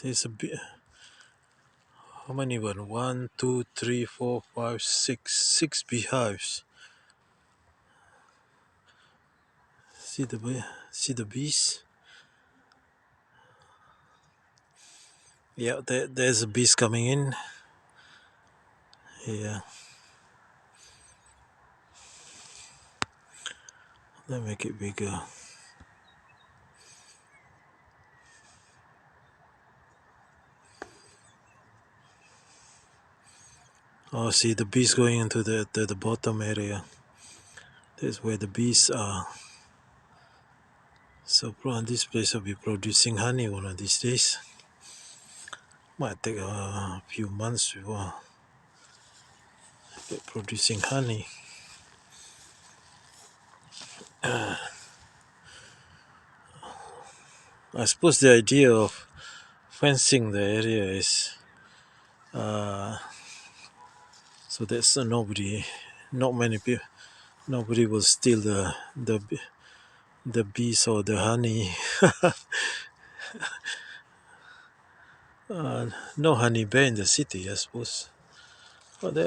There's a bit. How many one? 1, 2, 3, 4, 5, 6. 6 beehives. See the bees? Yeah, there's a bees coming in. Yeah. Let me make it bigger. Oh, see the bees going into the bottom area. That's where the bees are. So this place will be producing honey one of these days. Might take a few months before get producing honey. I suppose the idea of fencing the area is so that not many people, nobody will steal the bees or the honey. No honey bear in the city, I suppose. But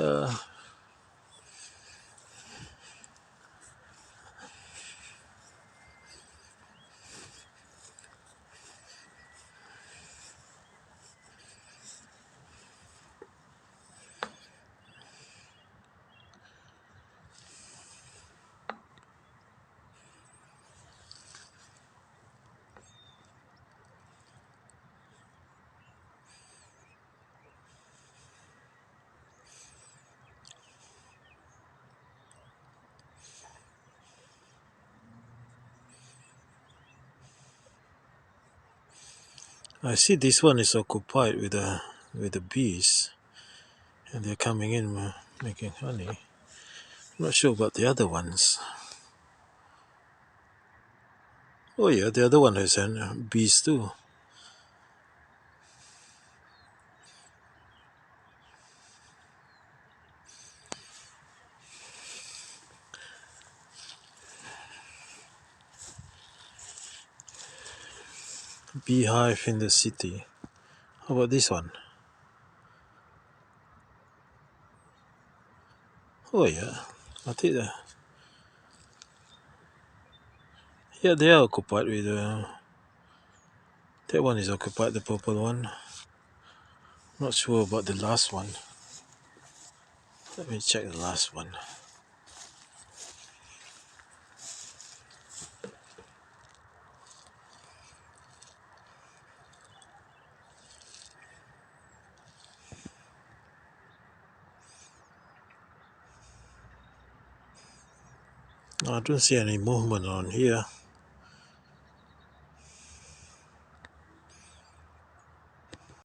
I see this one is occupied with the bees, and they're coming in making honey. I'm not sure about the other ones. Oh yeah, the other one has bees too. Beehive in the city. How about this one? Oh yeah, I think that. Yeah, they are occupied with that one is occupied, the purple one. Not sure about the last one. Let me check the last one. I don't see any movement on here.